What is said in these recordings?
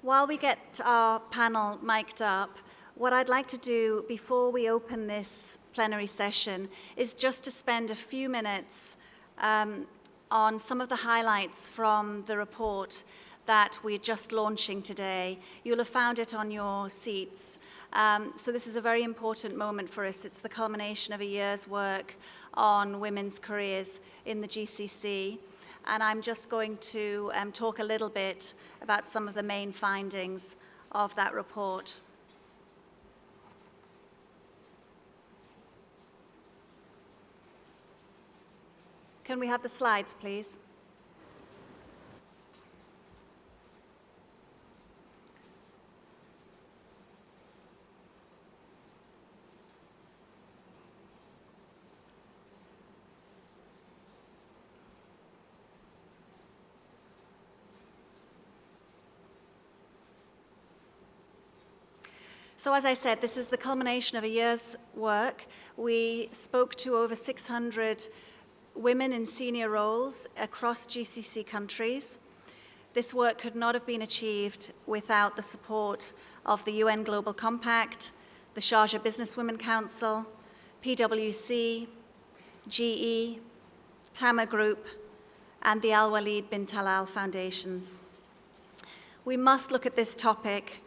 While we get our panel mic'd up, what I'd like to do before we open this plenary session is just to spend a few minutes on some of the highlights from the report that we're just launching today. You'll have found it on your seats. So this is a very important moment for us. It's the culmination of a year's work on women's careers in the GCC. And I'm just going to talk a little bit about some of the main findings of that report. Can we have the slides, please? So as I said, this is the culmination of a year's work. We spoke to over 600 women in senior roles across GCC countries. This work could not have been achieved without the support of the UN Global Compact, the Sharjah Businesswomen Council, PwC, GE, Tama Group, and the Al Walid bin Talal Foundations. We must look at this topic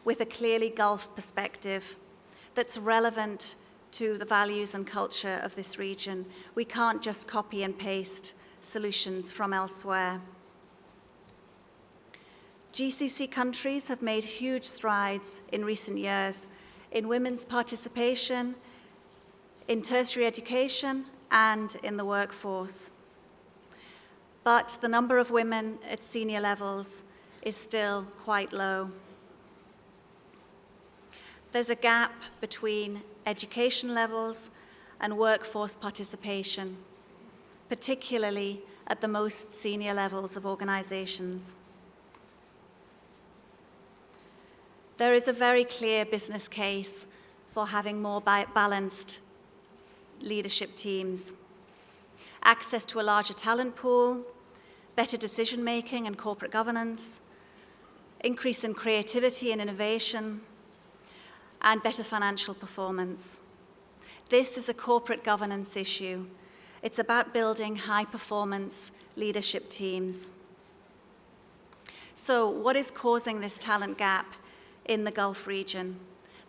with a clearly Gulf perspective that's relevant to the values and culture of this region. We can't just copy and paste solutions from elsewhere. GCC countries have made huge strides in recent years in women's participation, in tertiary education, and in the workforce. But the number of women at senior levels is still quite low. There's a gap between education levels and workforce participation, particularly at the most senior levels of organizations. There is a very clear business case for having more balanced leadership teams, access to a larger talent pool, better decision-making and corporate governance, increase in creativity and innovation, and better financial performance. This is a corporate governance issue. It's about building high-performance leadership teams. So what is causing this talent gap in the Gulf region?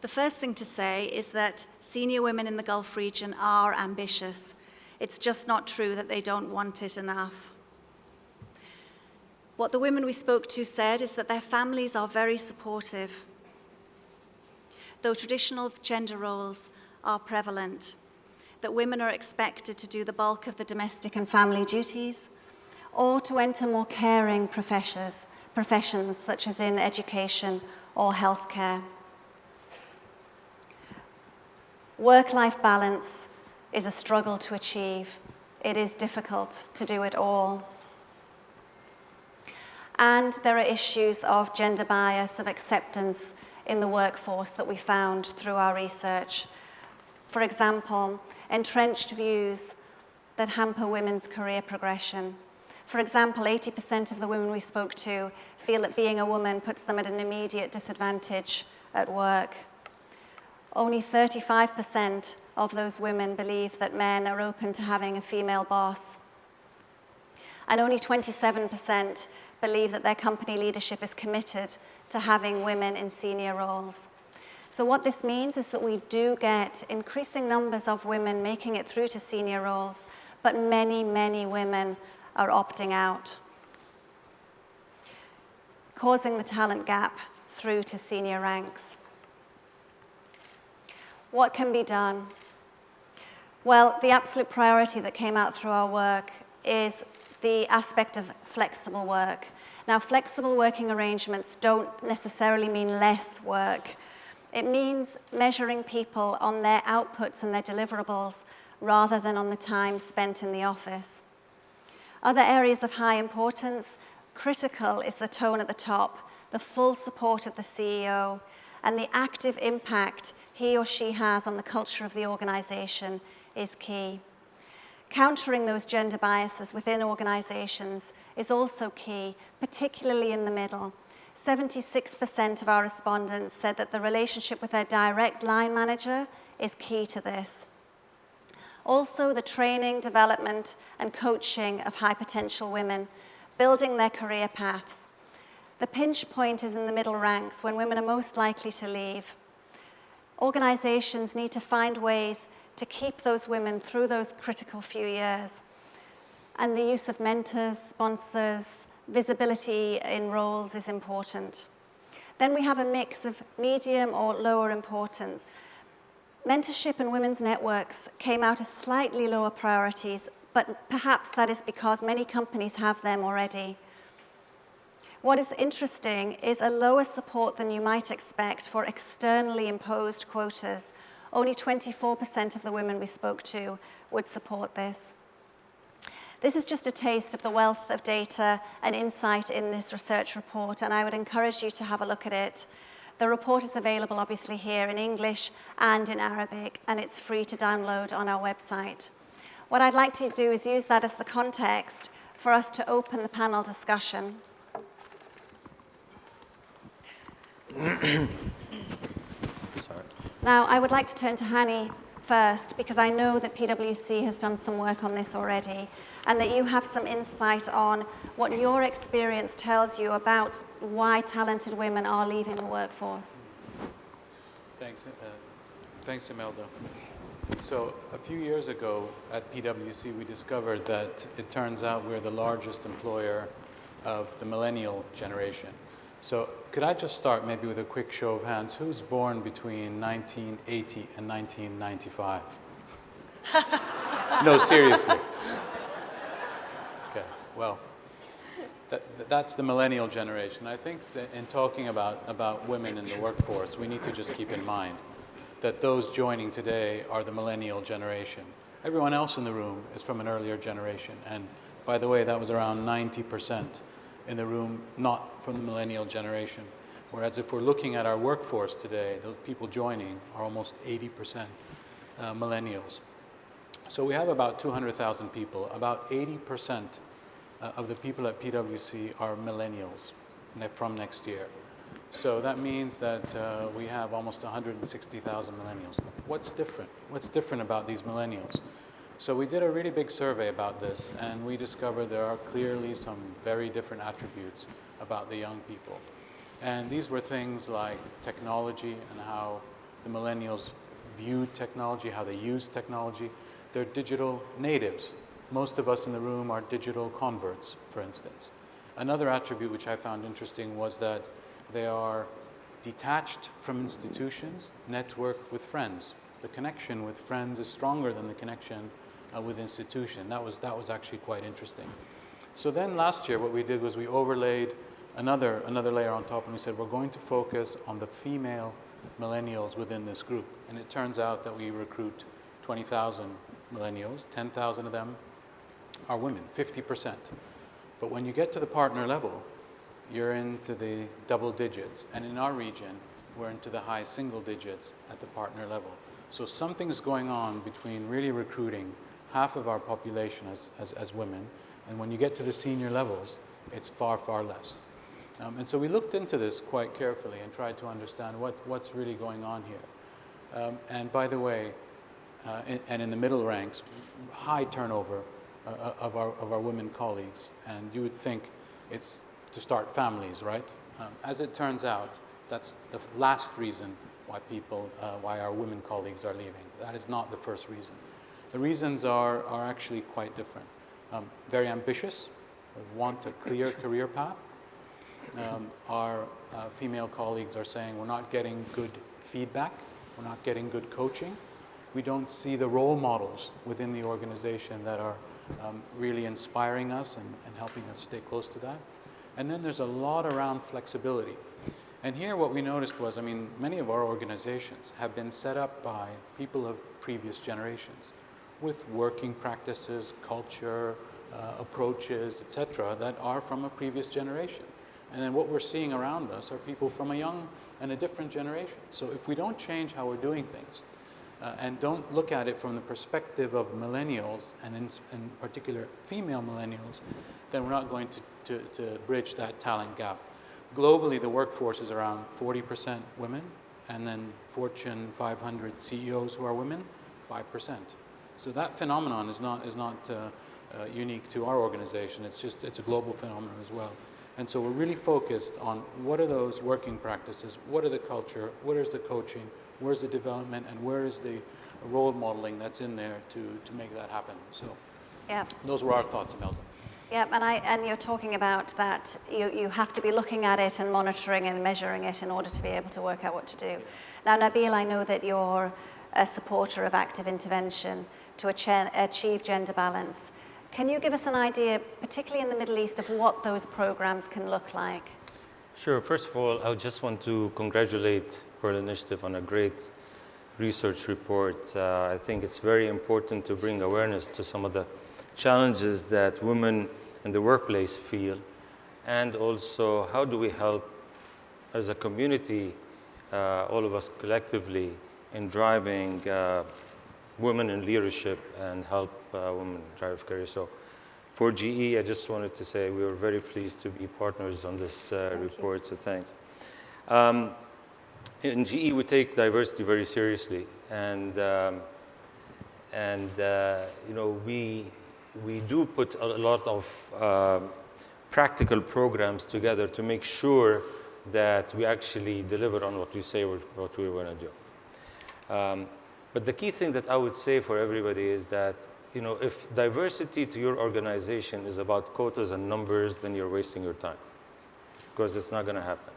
The first thing to say is that senior women in the Gulf region are ambitious. It's just not true that they don't want it enough. What the women we spoke to said is that their families are very supportive. Though traditional gender roles are prevalent, that women are expected to do the bulk of the domestic and family duties, or to enter more caring professions such as in education or healthcare. Work-life balance is a struggle to achieve. It is difficult to do it all. And there are issues of gender bias, of acceptance in the workforce that we found through our research. For example, entrenched views that hamper women's career progression. For example, 80% of the women we spoke to feel that being a woman puts them at an immediate disadvantage at work. Only 35% of those women believe that men are open to having a female boss. And only 27% believe that their company leadership is committed to having women in senior roles. So what this means is that we do get increasing numbers of women making it through to senior roles, but many, many women are opting out, causing the talent gap through to senior ranks. What can be done? Well, the absolute priority that came out through our work is the aspect of flexible work. Now, flexible working arrangements don't necessarily mean less work. It means measuring people on their outputs and their deliverables rather than on the time spent in the office. Other areas of high importance, critical is the tone at the top, the full support of the CEO, and the active impact he or she has on the culture of the organization is key. Countering those gender biases within organizations is also key, particularly in the middle, 76% of our respondents said that the relationship with their direct line manager is key to this. Also, the training, development, and coaching of high potential women, building their career paths. The pinch point is in the middle ranks when women are most likely to leave. Organizations need to find ways to keep those women through those critical few years. And the use of mentors, sponsors, visibility in roles is important. Then we have a mix of medium or lower importance. Mentorship and women's networks came out as slightly lower priorities, but perhaps that is because many companies have them already. What is interesting is a lower support than you might expect for externally imposed quotas. Only 24% of the women we spoke to would support this. This is just a taste of the wealth of data and insight in this research report, and I would encourage you to have a look at it. The report is available, obviously, here in English and in Arabic, and it's free to download on our website. What I'd like to do is use that as the context for us to open the panel discussion. Now, I would like to turn to Hani first, because I know that PwC has done some work on this already, and that you have some insight on what your experience tells you about why talented women are leaving the workforce. Thanks, Imelda. So a few years ago at PwC, we discovered that it turns out we're the largest employer of the millennial generation. So could I just start maybe with a quick show of hands? Who's born between 1980 and 1995? No, seriously. Okay, well, that's the millennial generation. I think that in talking about women in the workforce, we need to just keep in mind that those joining today are the millennial generation. Everyone else in the room is from an earlier generation. And by the way, that was around 90% in the room, not from the millennial generation. Whereas if we're looking at our workforce today, those people joining are almost 80% millennials. So we have about 200,000 people. About 80% of the people at PwC are millennials from next year. So that means that we have almost 160,000 millennials. What's different? What's different about these millennials? So we did a really big survey about this, and we discovered there are clearly some very different attributes about the young people. And these were things like technology and how the millennials view technology, how they use technology. They're digital natives. Most of us in the room are digital converts, for instance. Another attribute which I found interesting was that they are detached from institutions, networked with friends. The connection with friends is stronger than the connection with institution. That was actually quite interesting. So then last year what we did was we overlaid another layer on top, and we said we're going to focus on the female millennials within this group. And it turns out that we recruit 20,000 millennials, 10,000 of them are women, 50%. But when you get to the partner level, you're into the double digits. And in our region, we're into the high single digits at the partner level. So something's going on between really recruiting half of our population as women, and when you get to the senior levels, it's far, far less. And so we looked into this quite carefully and tried to understand what's really going on here. And by the way, in the middle ranks, high turnover of our women colleagues, and you would think it's to start families, right? As it turns out, that's the last reason why our women colleagues are leaving. That is not the first reason. The reasons are actually quite different. Very ambitious, want a clear career path. Our female colleagues are saying we're not getting good feedback, we're not getting good coaching. We don't see the role models within the organization that are really inspiring us and helping us stay close to that. And then there's a lot around flexibility. And here what we noticed was, many of our organizations have been set up by people of previous generations with working practices, culture, approaches, etc., that are from a previous generation. And then what we're seeing around us are people from a young and a different generation. So if we don't change how we're doing things, and don't look at it from the perspective of millennials, and in particular female millennials, then we're not going to bridge that talent gap. Globally, the workforce is around 40% women, and then Fortune 500 CEOs who are women, 5%. So that phenomenon is not unique to our organization. It's a global phenomenon as well. And so we're really focused on what are those working practices, what are the culture, what is the coaching, where's the development, and where is the role modeling that's in there to make that happen. So Yeah. those were our thoughts, Imelda. Yeah, and you're talking about that you have to be looking at it and monitoring and measuring it in order to be able to work out what to do. Now, Nabil, I know that you're a supporter of active intervention to achieve gender balance. Can you give us an idea, particularly in the Middle East, of what those programs can look like? Sure. First of all, I just want to congratulate Pearl Initiative on a great research report. I think it's very important to bring awareness to some of the challenges that women in the workplace feel, and also how do we help as a community, all of us collectively, in driving women in leadership and help women drive careers. So for GE, I just wanted to say we were very pleased to be partners on this report, so thanks. In GE, we take diversity very seriously, and you know, we do put a lot of practical programs together to make sure that we actually deliver on what we say what we want to do. But the key thing that I would say for everybody is that, you know, if diversity to your organization is about quotas and numbers, then you're wasting your time, because it's not going to happen.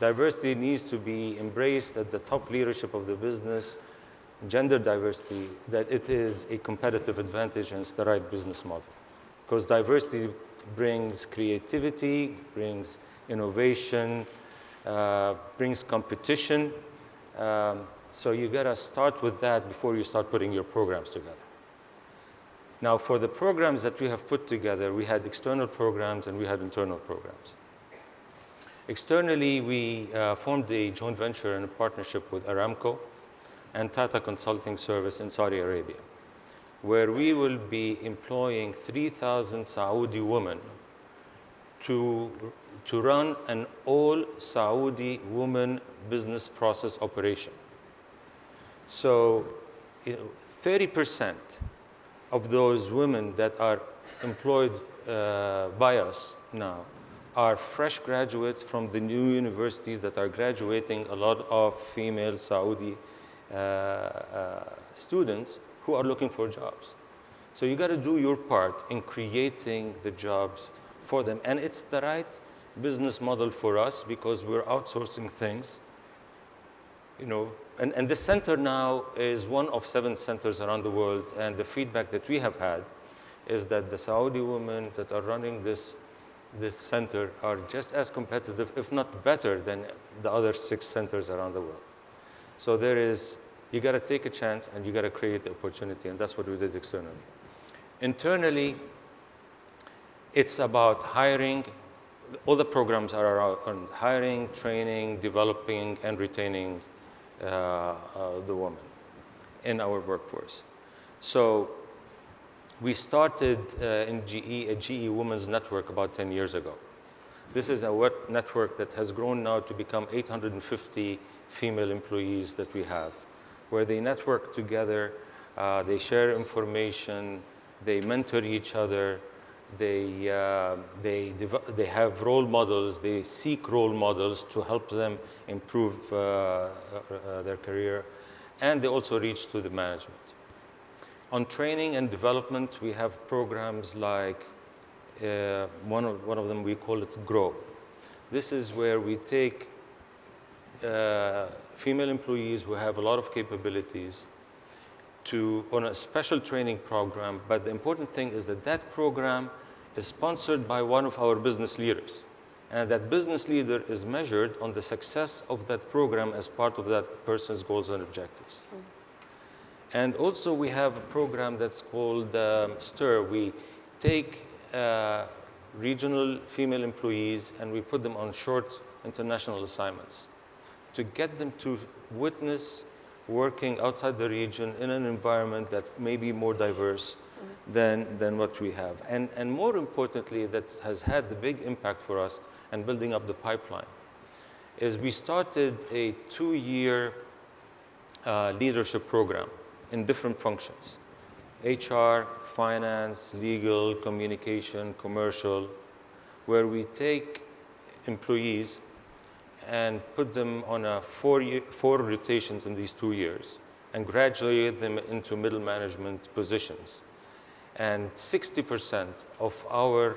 Diversity needs to be embraced at the top leadership of the business, gender diversity, that it is a competitive advantage and it's the right business model. Because diversity brings creativity, brings innovation, brings competition. So you got to start with that before you start putting your programs together. Now, for the programs that we have put together, we had external programs and we had internal programs. Externally, we formed a joint venture in a partnership with Aramco and Tata Consulting Service in Saudi Arabia, where we will be employing 3,000 Saudi women to run an all Saudi women business process operation. So 30% of those women that are employed by us now are fresh graduates from the new universities that are graduating a lot of female Saudi students who are looking for jobs. So you got to do your part in creating the jobs for them. And it's the right business model for us because we're outsourcing things. You know, and this center now is one of 7 centers around the world. And the feedback that we have had is that the Saudi women that are running this center are just as competitive, if not better, than the other 6 centers around the world. So you got to take a chance and you got to create the opportunity, and that's what we did externally. Internally, it's about hiring. All the programs are on hiring, training, developing, and retaining the woman in our workforce. So we started in GE, a GE Women's Network about 10 years ago. This is a network that has grown now to become 850 female employees that we have, where they network together, they share information, they mentor each other, they have role models, they seek role models to help them improve their career, and they also reach to the management. On training and development, we have programs like one of them, we call it GROW. This is where we take female employees who have a lot of capabilities on a special training program, but the important thing is that that program is sponsored by one of our business leaders. And that business leader is measured on the success of that program as part of that person's goals and objectives. And also we have a program that's called STIR. We take regional female employees and we put them on short international assignments to get them to witness working outside the region in an environment that may be more diverse, than what we have. And more importantly, that has had the big impact for us and building up the pipeline, is we started a 2-year leadership program in different functions: HR, finance, legal, communication, commercial, where we take employees and put them on a 4 rotations in these 2 years and graduate them into middle management positions. And 60% of our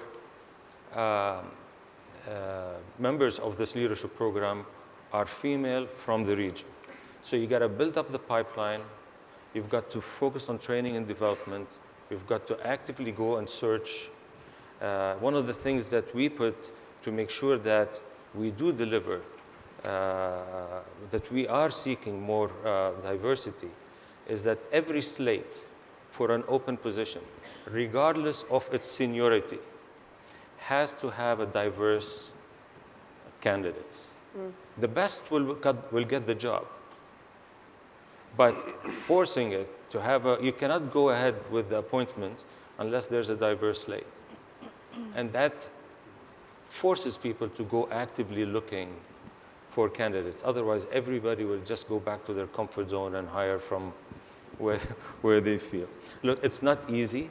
members of this leadership program are female from the region. So you got to build up the pipeline. You've got to focus on training and development. You've got to actively go and search. One of the things that we put to make sure that we do deliver, that we are seeking more diversity, is that every slate for an open position, regardless of its seniority, has to have a diverse candidates. The best will get the job. But forcing it to have you cannot go ahead with the appointment unless there's a diverse slate. And that forces people to go actively looking for candidates. Otherwise, everybody will just go back to their comfort zone and hire from where they feel. Look, it's not easy.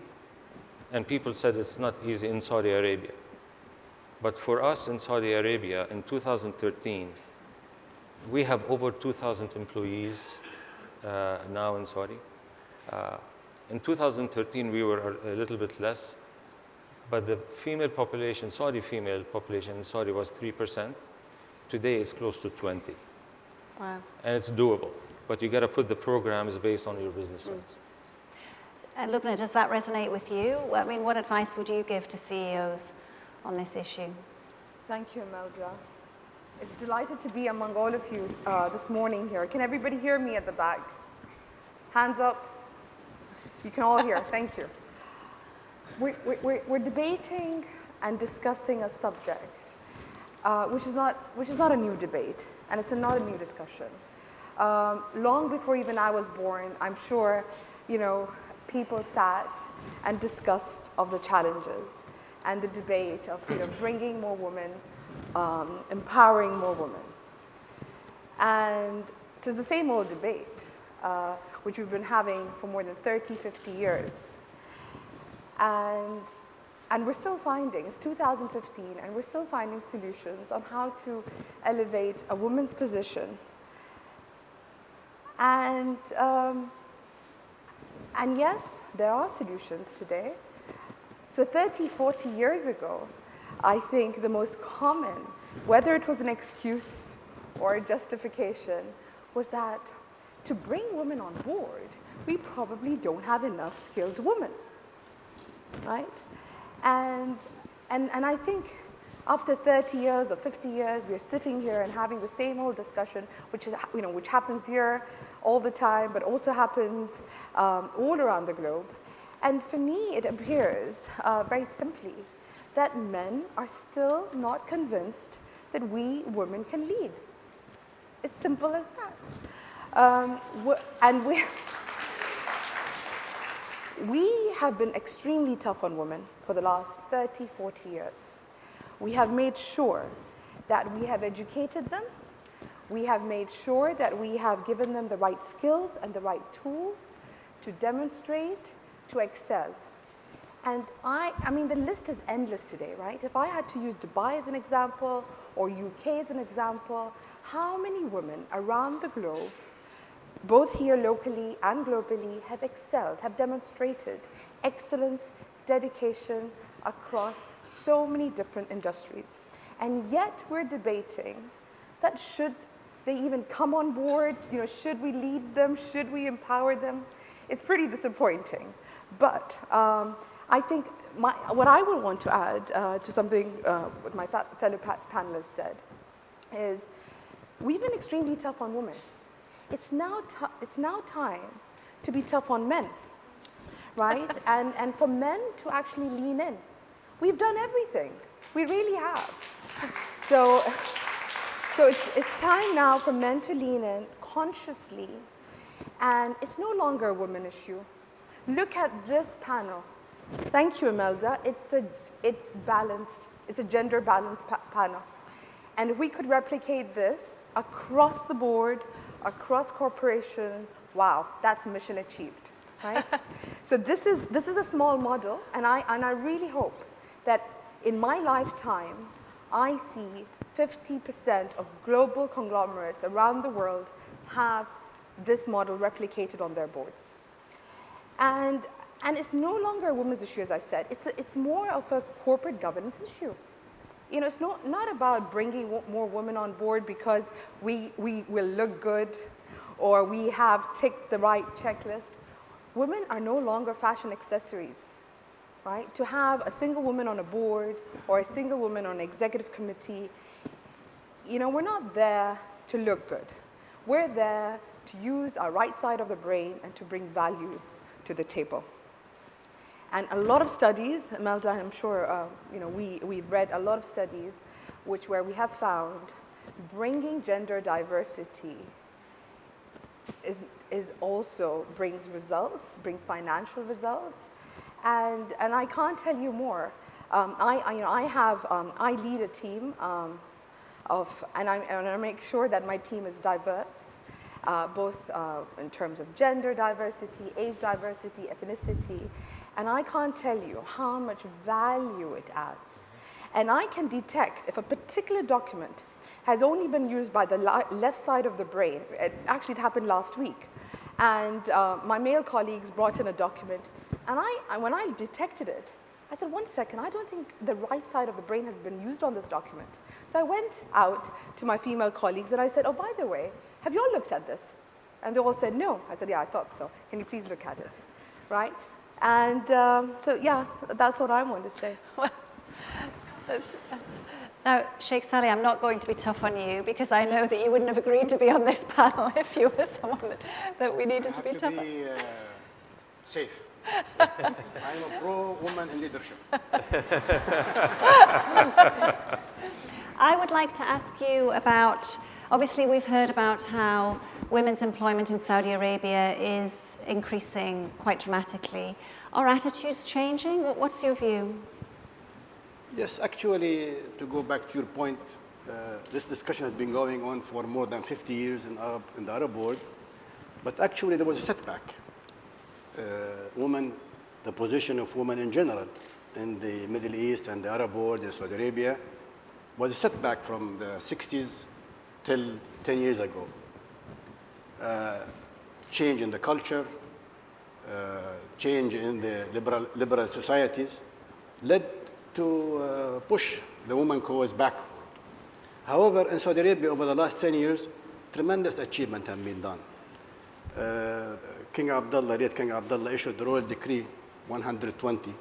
And people said it's not easy in Saudi Arabia. But for us in Saudi Arabia, in 2013, we have over 2,000 employees now in Saudi. In 2013, we were a little bit less, but the female population, Saudi female population in Saudi was 3%. Today, it's close to 20. Wow. And it's doable, but you got to put the programs based on your business needs. And Lubna, does that resonate with you? I mean, what advice would you give to CEOs on this issue? Thank you, Imelda. It's delighted to be among all of you this morning here. Can everybody hear me at the back? Hands up. You can all hear. Thank you. We're debating and discussing a subject which is not a new debate, and it's not a new discussion. Long before even I was born, I'm sure, people sat and discussed of the challenges and the debate of bringing more women, empowering more women. And so it's the same old debate, which we've been having for more than 30, 50 years. And we're still finding, it's 2015, and we're still finding solutions on how to elevate a woman's position. And yes, there are solutions today. So 30, 40 years ago, I think the most common, whether it was an excuse or a justification, was that to bring women on board, we probably don't have enough skilled women, right? And I think after 30 years or 50 years, we're sitting here and having the same old discussion, which happens here all the time, but also happens all around the globe. And for me, it appears very simply that men are still not convinced that we women can lead. It's simple as that. We have been extremely tough on women for the last 30, 40 years. We have made sure that we have educated them. We have made sure that we have given them the right skills and the right tools to demonstrate, to excel. And I mean, the list is endless today, right? If I had to use Dubai as an example or UK as an example, how many women around the globe, both here locally and globally, have excelled, have demonstrated excellence, dedication across so many different industries. And yet we're debating that should they even come on board, should we lead them, should we empower them? It's pretty disappointing. But I think what I would want to add to something what my fellow panelists said is we've been extremely tough on women. It's now time to be tough on men, right? and for men to actually lean in. We've done everything. We really have. So it's time now for men to lean in consciously. And it's no longer a women issue. Look at this panel. Thank you, Imelda. It's balanced. It's a gender balanced panel. And if we could replicate this across the board, across corporation, wow, that's mission achieved, right? So this is a small model, and I really hope that in my lifetime, I see 50% of global conglomerates around the world have this model replicated on their boards. And it's no longer a women's issue, as I said. It's more of a corporate governance issue. You know, it's not about bringing more women on board because we will look good or we have ticked the right checklist. Women are no longer fashion accessories, right? To have a single woman on a board or a single woman on an executive committee, you know, we're not there to look good. We're there to use our right side of the brain and to bring value to the table. And a lot of studies, Imelda, I'm sure you know, we've read a lot of studies where we have found bringing gender diversity is also brings results, brings financial results, and I can't tell you more. I lead a team and I make sure that my team is diverse, both in terms of gender diversity, age diversity, ethnicity. And I can't tell you how much value it adds. And I can detect if a particular document has only been used by the left side of the brain. Actually, it happened last week. And my male colleagues brought in a document. And when I detected it, I said, 1 second, I don't think the right side of the brain has been used on this document. So I went out to my female colleagues and I said, oh, by the way, have you all looked at this? And they all said, no. I said, yeah, I thought so. Can you please look at it, right? And so, yeah, that's what I want to say. Well, now, Sheikh Saleh, I'm not going to be tough on you because I know that you wouldn't have agreed to be on this panel if you were someone that we needed to be tough on. Be safe. I'm a pro-woman in leadership. I would like to ask you about, obviously we've heard about how women's employment in Saudi Arabia is increasing quite dramatically. Are attitudes changing? What's your view? Yes, actually, to go back to your point, this discussion has been going on for more than 50 years in the Arab world, but actually there was a setback. The position of women in general in the Middle East and the Arab world in Saudi Arabia was a setback from the 60s till 10 years ago. Change in the culture, change in the liberal societies led to push the woman cause back. However, in Saudi Arabia over the last 10 years, tremendous achievement has been done. Late King Abdullah issued the Royal Decree 120,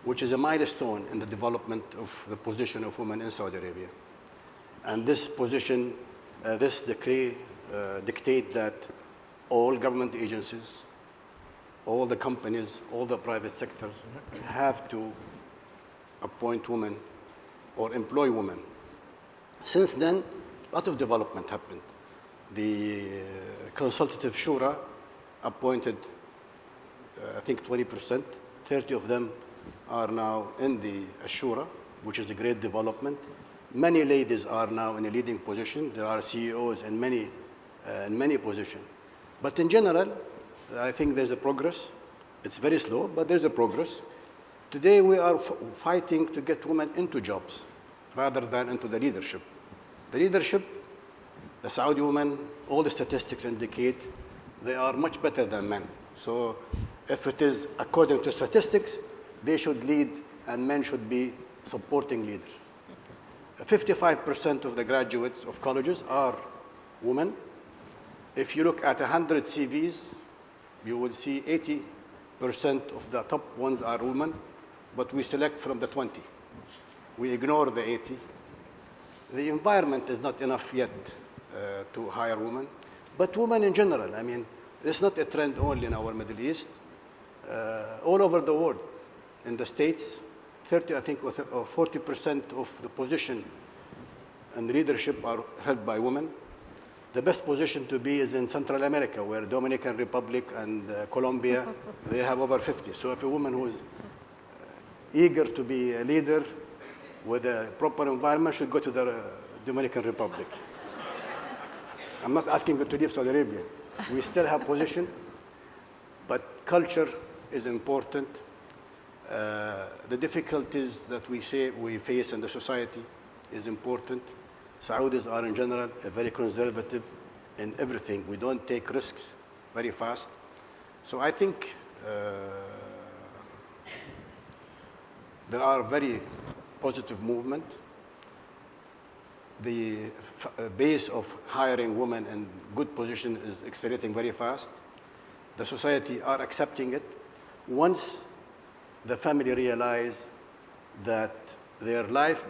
which is a milestone in the development of the position of women in Saudi Arabia. And this position, this decree dictates that all government agencies, all the companies, all the private sectors have to appoint women or employ women. Since then, a lot of development happened. The Consultative Shura appointed, I think 20%, 30 of them are now in the Shura, which is a great development. Many ladies are now in a leading position. There are CEOs in many positions. But in general, I think there's a progress. It's very slow, but there's a progress. Today we are fighting to get women into jobs rather than into the leadership. The leadership, the Saudi women, all the statistics indicate they are much better than men. So if it is according to statistics, they should lead and men should be supporting leaders. 55% of the graduates of colleges are women. If you look at 100 CVs, you will see 80% of the top ones are women, but we select from the 20. We ignore the 80. The environment is not enough yet to hire women, but women in general. I mean, it's not a trend only in our Middle East. All over the world, in the States, 30, I think, or 40% of the position and leadership are held by women. The best position to be is in Central America, where Dominican Republic and Colombia, they have over 50. So if a woman who's eager to be a leader with a proper environment should go to the Dominican Republic. I'm not asking you to leave Saudi Arabia. We still have position, but culture is important. The difficulties that we face in the society is important. Saudis are in general very conservative in everything. We don't take risks very fast. So I think there are very positive movement. The base of hiring women in good position is accelerating very fast. The society are accepting it. Once the family realize that their life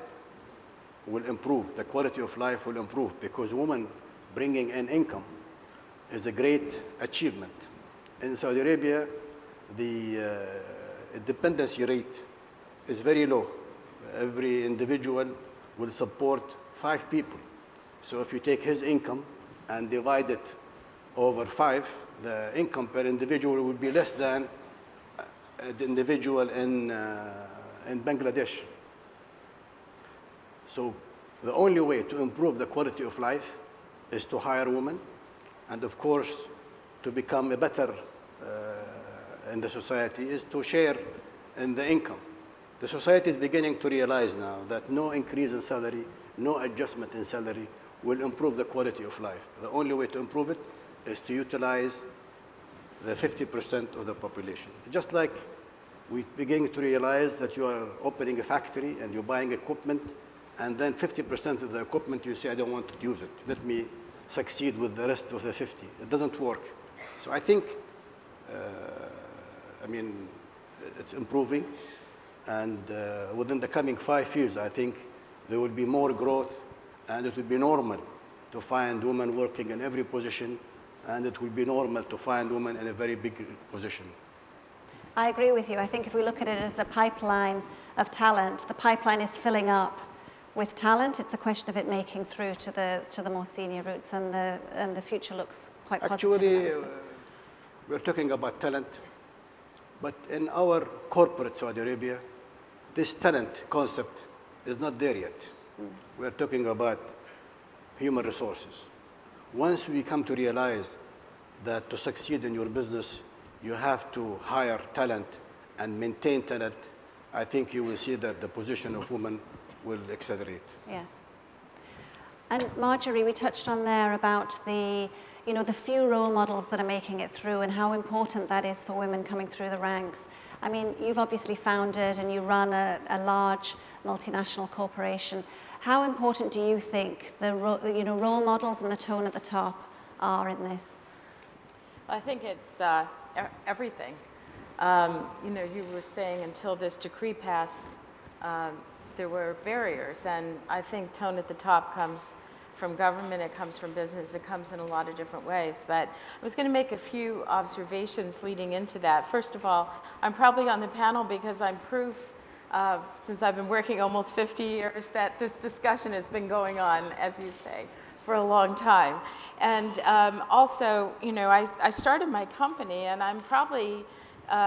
will improve, the quality of life will improve, because women bringing in income is a great achievement. In Saudi Arabia, the dependency rate is very low. Every individual will support 5 people. So if you take his income and divide it over 5, the income per individual will be less than the individual in Bangladesh. So the only way to improve the quality of life is to hire women, and of course, to become a better in the society is to share in the income. The society is beginning to realize now that no increase in salary, no adjustment in salary will improve the quality of life. The only way to improve it is to utilize the 50% of the population. Just like we begin to realize that you are opening a factory and you're buying equipment, and then 50% of the equipment you say, I don't want to use it. Let me succeed with the rest of the 50. It doesn't work. So I think, it's improving. And within the coming 5 years, I think there will be more growth, and it will be normal to find women working in every position, and it will be normal to find women in a very big position. I agree with you. I think if we look at it as a pipeline of talent, the pipeline is filling up with talent. It's a question of it making through to the more senior routes, and the future looks quite positive. Actually, we're talking about talent, but in our corporate Saudi Arabia, this talent concept is not there yet. We're talking about human resources. Once we come to realize that to succeed in your business, you have to hire talent and maintain talent, I think you will see that the position of women will accelerate. Yes. And Margery, we touched on there about the few role models that are making it through and how important that is for women coming through the ranks. I mean, you've obviously founded and you run a large multinational corporation. How important do you think the role models and the tone at the top are in this? I think it's everything. You were saying until this decree passed, there were barriers, and I think tone at the top comes from government, it comes from business, it comes in a lot of different ways. But I was going to make a few observations leading into that. First of all, I'm probably on the panel because I'm proof, since I've been working almost 50 years, that this discussion has been going on, as you say, for a long time. And also, I started my company, and I'm probably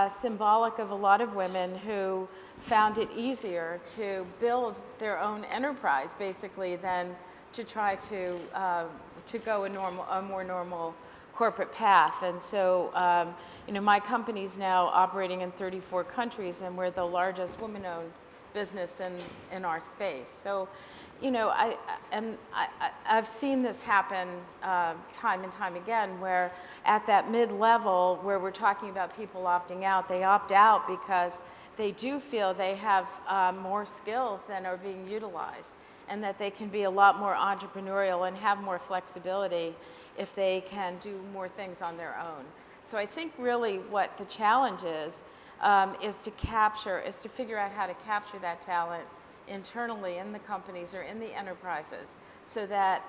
symbolic of a lot of women who found it easier to build their own enterprise, basically, than to try to go a more normal corporate path. And so, my company's now operating in 34 countries, and we're the largest women-owned business in our space. So, I've seen this happen time and time again, where at that mid-level, where we're talking about people opting out, they opt out because they do feel they have more skills than are being utilized, and that they can be a lot more entrepreneurial and have more flexibility if they can do more things on their own. So I think really what the challenge is to figure out how to capture that talent internally in the companies or in the enterprises so that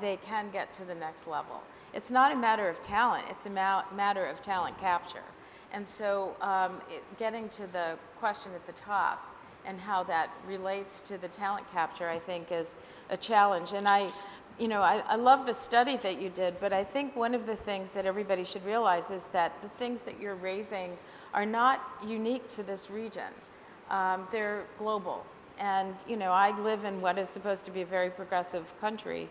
they can get to the next level. It's not a matter of talent, it's a matter of talent capture. And so getting to the question at the top and how that relates to the talent capture, I think, is a challenge. And you know, I love the study that you did, but I think one of the things that everybody should realize is that the things that you're raising are not unique to this region. They're global. And, you know, I live in what is supposed to be a very progressive country.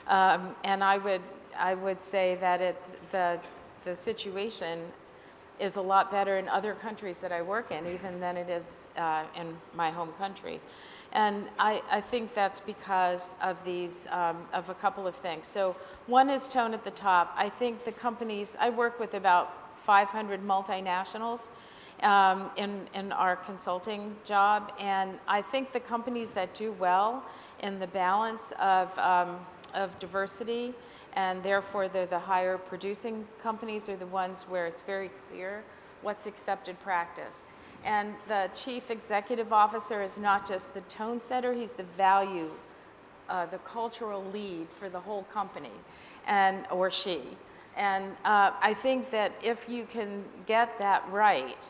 And I would say that the situation is a lot better in other countries that I work in, even than it is in my home country. And I think that's because of of a couple of things. So one is tone at the top. I think the companies, I work with about 500 multinationals in our consulting job, and I think the companies that do well in the balance of diversity, and therefore they're the higher producing companies, are the ones where it's very clear what's accepted practice. And the chief executive officer is not just the tone setter, he's the value, the cultural lead for the whole company, or she. And I think that if you can get that right,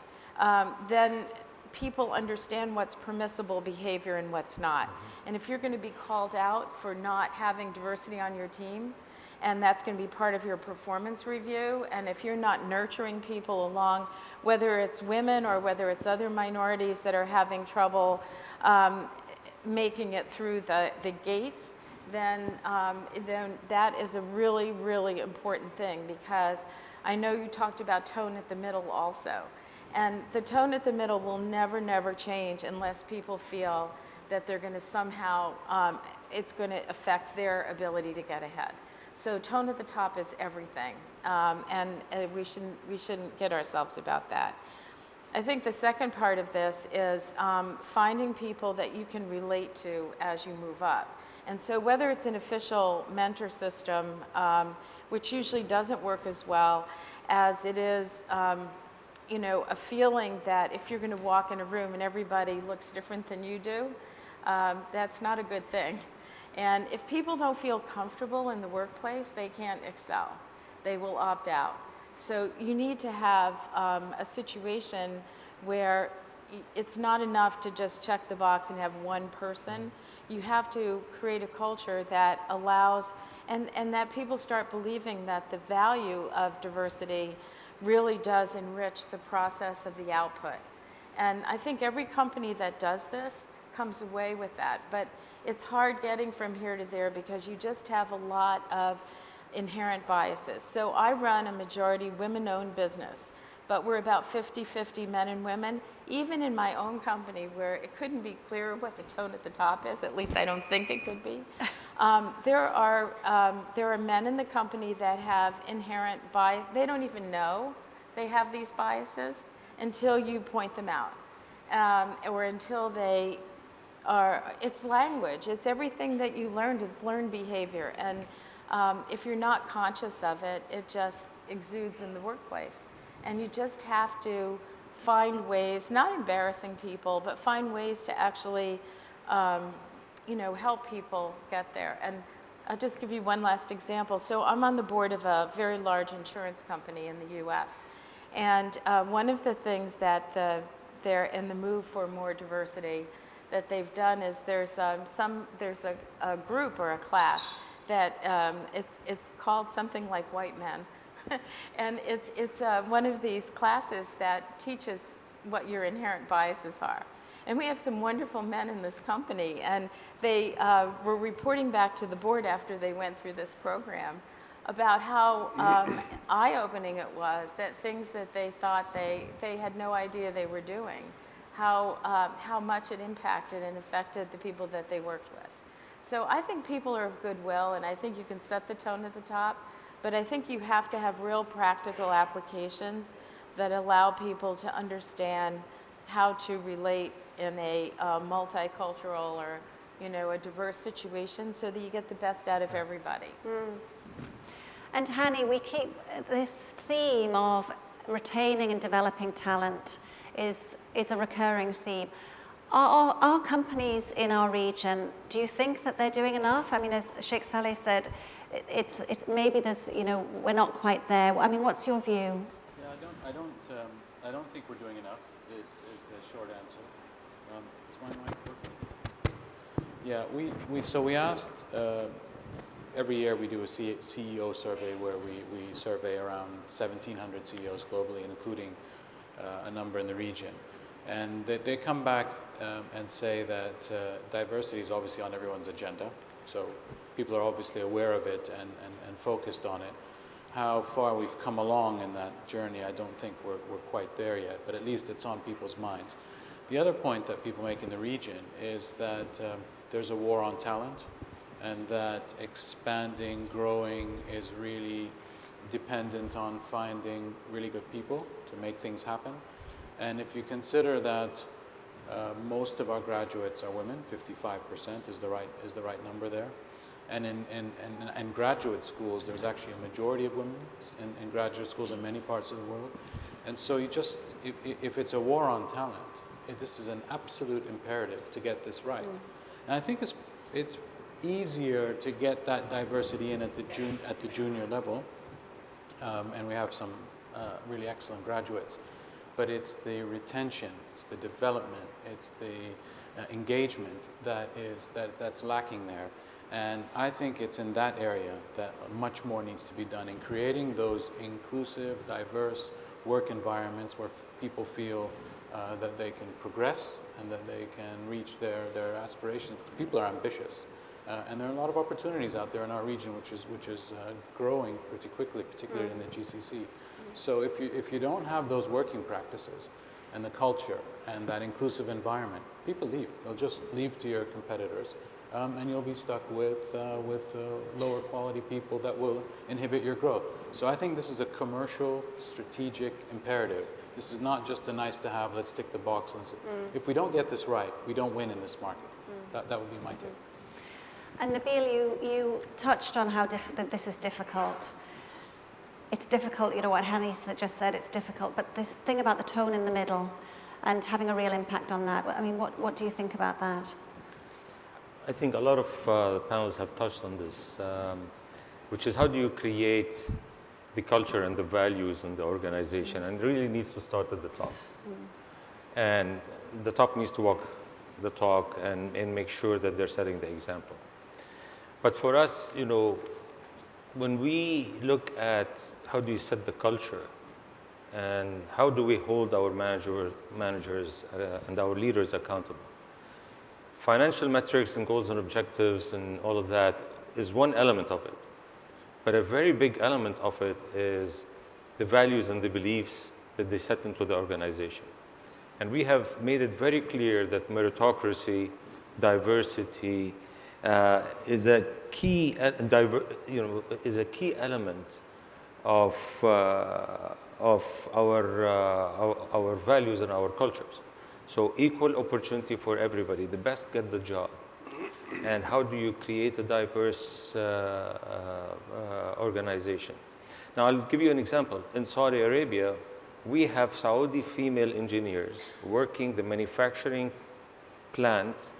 then people understand what's permissible behavior and what's not. And if you're going to be called out for not having diversity on your team, and that's going to be part of your performance review, and if you're not nurturing people along, whether it's women or whether it's other minorities that are having trouble making it through the gates, then that is a really, really important thing, because I know you talked about tone at the middle also. And the tone at the middle will never, never change unless people feel that they're going to somehow, it's going to affect their ability to get ahead. So tone at the top is everything, and we shouldn't kid ourselves about that. I think the second part of this is finding people that you can relate to as you move up. And so whether it's an official mentor system, which usually doesn't work as well as it is, you know, a feeling that if you're going to walk in a room and everybody looks different than you do, that's not a good thing. And if people don't feel comfortable in the workplace, they can't excel. They will opt out. So you need to have a situation where it's not enough to just check the box and have one person. You have to create a culture that allows, and that people start believing that the value of diversity really does enrich the process of the output. And I think every company that does this comes away with that. But it's hard getting from here to there because you just have a lot of inherent biases. So I run a majority women-owned business, but we're about 50-50 men and women. Even in my own company, where it couldn't be clearer what the tone at the top is, at least I don't think it could be, there are men in the company that have inherent bias. They don't even know they have these biases until you point them out, or until they are, it's language, it's everything that you learned, it's learned behavior. And if you're not conscious of it, it just exudes in the workplace. And you just have to find ways, not embarrassing people, but find ways to actually, you know, help people get there. And I'll just give you one last example. So I'm on the board of a very large insurance company in the US. And one of the things that they're in the move for more diversity that they've done is there's a group or a class that it's called something like White Men. And it's one of these classes that teaches what your inherent biases are. And we have some wonderful men in this company, and they were reporting back to the board after they went through this program about how eye-opening it was, that things that they thought they had no idea they were doing, how much it impacted and affected the people that they worked with. So I think people are of goodwill, and I think you can set the tone at the top, but I think you have to have real practical applications that allow people to understand how to relate in a multicultural or, you know, a diverse situation so that you get the best out of everybody. And Hani, we keep this theme of retaining and developing talent is a recurring theme. Are companies in our region, do you think that they're doing enough? I mean, as Sheikh Saleh said, it's maybe there's, you know, we're not quite there. I mean, what's your view? Yeah, I don't think we're doing enough. Is the short answer. Is my mic working? Yeah, we asked every year we do a CEO survey where we survey around 1,700 CEOs globally, including a number in the region. And they come back and say that diversity is obviously on everyone's agenda. So people are obviously aware of it and focused on it. How far we've come along in that journey, I don't think we're quite there yet, but at least it's on people's minds. The other point that people make in the region is that there's a war on talent, and that expanding, growing is really dependent on finding really good people to make things happen. And if you consider that most of our graduates are women, 55% is the right number there. And in graduate schools, there's actually a majority of women in graduate schools in many parts of the world. And so you just, if it's a war on talent, this is an absolute imperative to get this right. And I think it's easier to get that diversity in at the junior level, and we have some really excellent graduates. But it's the retention, it's the development, it's the engagement that's lacking there. And I think it's in that area that much more needs to be done in creating those inclusive, diverse work environments where people feel that they can progress and that they can reach their aspirations. People are ambitious, and there are a lot of opportunities out there in our region, which is growing pretty quickly, particularly in the GCC. So if you don't have those working practices and the culture and that inclusive environment, people leave. They'll just leave to your competitors, and you'll be stuck with lower quality people that will inhibit your growth. So I think this is a commercial, strategic imperative. This is not just a nice to have, let's tick the box. If we don't get this right, we don't win in this market. That would be my take. And Nabil, you touched on how that this is difficult. It's difficult, you know, what Hani just said, it's difficult, but this thing about the tone in the middle and having a real impact on that, I mean, what do you think about that? I think a lot of the panelists have touched on this, which is how do you create the culture and the values in the organization, and it really needs to start at the top. And the top needs to walk the talk and make sure that they're setting the example. But for us, you know, when we look at how do you set the culture and how do we hold our managers and our leaders accountable, financial metrics and goals and objectives and all of that is one element of it. But a very big element of it is the values and the beliefs that they set into the organization. And we have made it very clear that meritocracy, diversity, is a key, is a key element of our values and our cultures. So equal opportunity for everybody. The best get the job. And how do you create a diverse organization? Now, I'll give you an example. In Saudi Arabia, we have Saudi female engineers working the manufacturing plant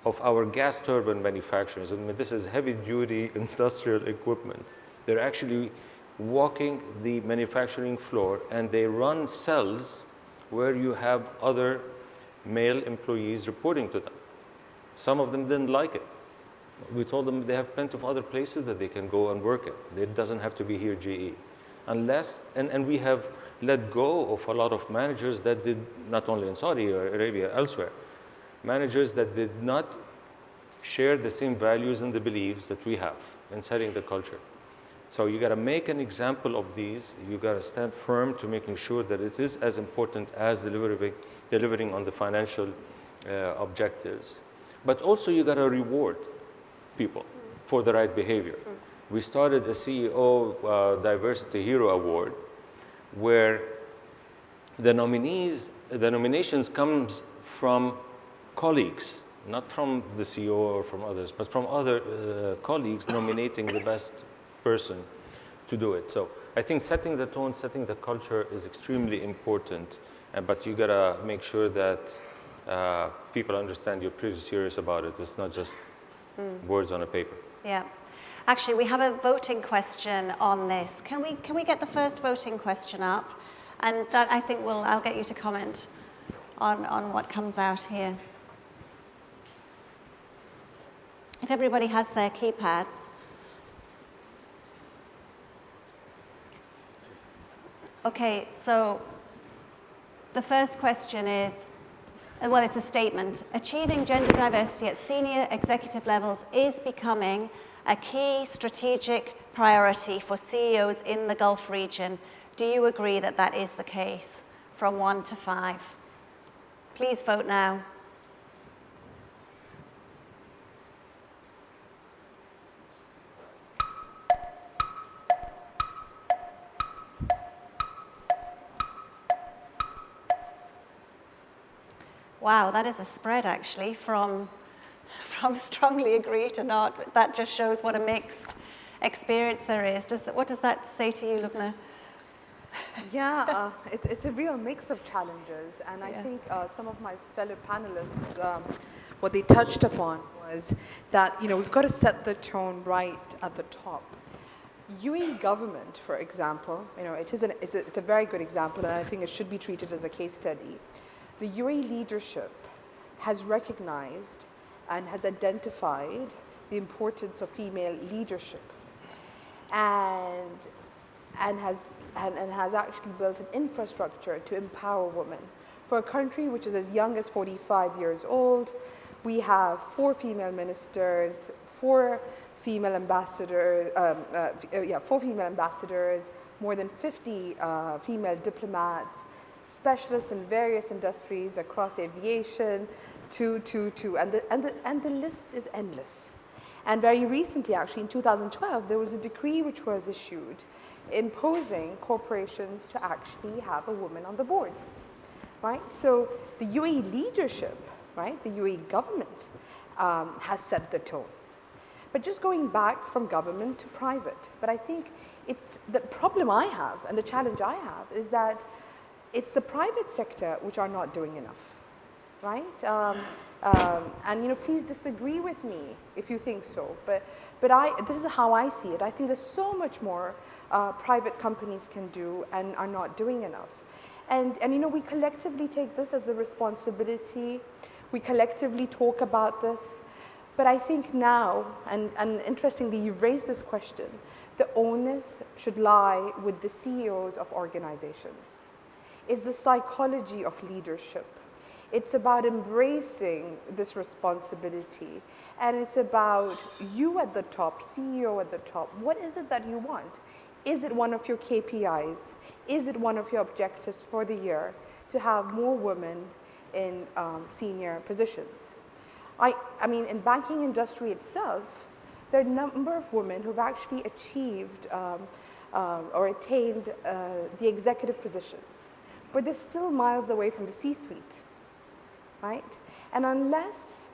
of our gas turbine manufacturers. I mean, this is heavy-duty industrial equipment. They're actually walking the manufacturing floor, and they run cells where you have other male employees reporting to them. Some of them didn't like it. We told them they have plenty of other places that they can go and work in. It doesn't have to be here, GE. Unless, and we have let go of a lot of managers that did, not only in Saudi Arabia, elsewhere, managers that did not share the same values and the beliefs that we have in setting the culture. So you got to make an example of these. You got to stand firm to making sure that it is as important as delivering on the financial objectives. But also you got to reward people for the right behavior. We started a CEO Diversity Hero Award where the nominations comes from colleagues, not from the CEO or from others, but from other colleagues nominating the best person to do it. So I think setting the tone, setting the culture is extremely important, but you gotta make sure that people understand you're pretty serious about it. It's not just words on a paper. Yeah. Actually, we have a voting question on this. Can we get the first voting question up? And that, I think, I'll get you to comment on what comes out here. If everybody has their keypads. Okay, so the first question is, well, it's a statement. Achieving gender diversity at senior executive levels is becoming a key strategic priority for CEOs in the Gulf region. Do you agree that that is the case? From 1 to 5. Please vote now. Wow, that is a spread actually from strongly agree to not. That just shows what a mixed experience there is. What does that say to you, Lubna? Yeah, it's a real mix of challenges, and I think some of my fellow panelists, what they touched upon was that we've got to set the tone right at the top. UAE government, for example, it's a very good example, and I think it should be treated as a case study. The UAE leadership has recognized and has identified the importance of female leadership, and has actually built an infrastructure to empower women. For a country which is as young as 45 years old, we have 4 female ministers, 4 female ambassadors, more than 50 female diplomats, specialists in various industries across aviation, and the list is endless. And very recently, actually in 2012, there was a decree which was issued imposing corporations to actually have a woman on the board, right? So the UAE leadership, right, the UAE government has set the tone. But just going back from government to private, but I think it's the problem I have and the challenge I have is that it's the private sector which are not doing enough, right? And please disagree with me if you think so. But this is how I see it. I think there's so much more private companies can do and are not doing enough. And we collectively take this as a responsibility. We collectively talk about this. But I think now, and interestingly, you've raised this question, the onus should lie with the CEOs of organizations. It's the psychology of leadership. It's about embracing this responsibility. And it's about you at the top, CEO at the top. What is it that you want? Is it one of your KPIs? Is it one of your objectives for the year to have more women in senior positions? I mean, in banking industry itself, there are a number of women who've actually achieved or attained the executive positions, but they're still miles away from the C-suite, right? And unless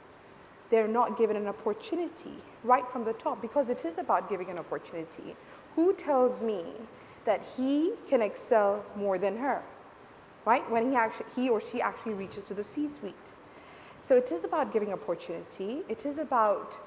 they're not given an opportunity right from the top, because it is about giving an opportunity, who tells me that he can excel more than her, right? When he or she actually reaches to the C-suite. So it is about giving opportunity. It is about,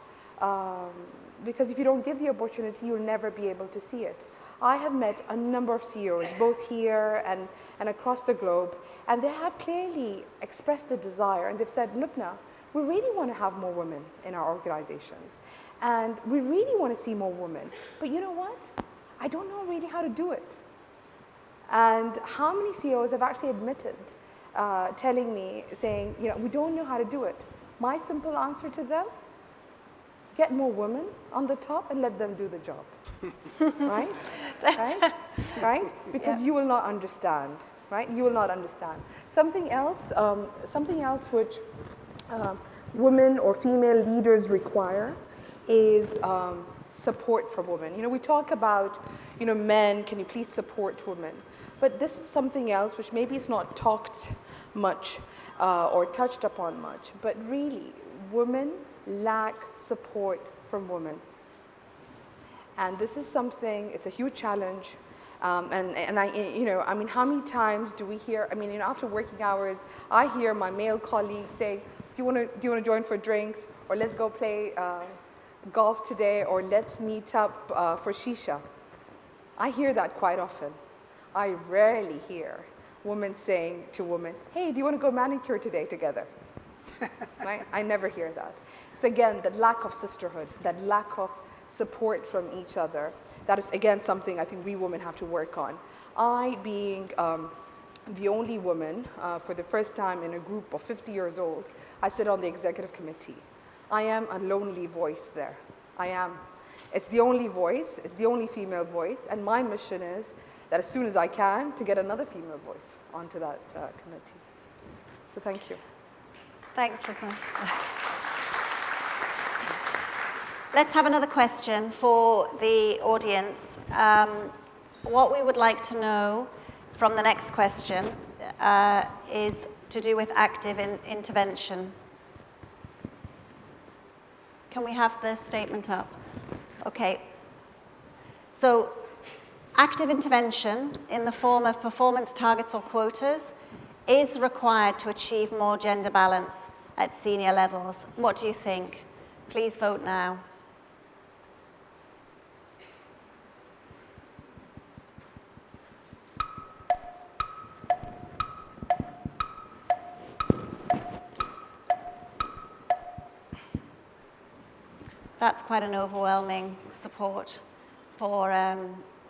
because if you don't give the opportunity, you'll never be able to see it. I have met a number of CEOs, both here and across the globe, and they have clearly expressed the desire, and they've said, Lubna, we really want to have more women in our organizations, and we really want to see more women. But you know what? I don't know really how to do it. And how many CEOs have actually admitted, telling me, saying, we don't know how to do it. My simple answer to them, get more women on the top and let them do the job, right? Right? Because you will not understand, right? You will not understand. Something else which women or female leaders require is support for women. We talk about, men, can you please support women? But this is something else which maybe it's not talked much or touched upon much, but really, women lack support from women. And this is something, it's a huge challenge. And I mean, how many times do we hear, after working hours, I hear my male colleagues saying, do you want to join for drinks, or let's go play golf today, or let's meet up for shisha. I hear that quite often. I rarely hear women saying to women, hey, do you want to go manicure today together? Right? I never hear that. So again, that lack of sisterhood, that lack of support from each other, that is again something I think we women have to work on. I, being the only woman for the first time in a group of 50 years old, I sit on the executive committee. I am a lonely voice there. I am. It's the only voice, it's the only female voice, and my mission is that as soon as I can, to get another female voice onto that committee. So thank you. Thanks, Lubna. Let's have another question for the audience. What we would like to know from the next question is to do with active intervention. Can we have the statement up? Okay. So, active intervention in the form of performance targets or quotas is required to achieve more gender balance at senior levels. What do you think? Please vote now. That's quite an overwhelming support for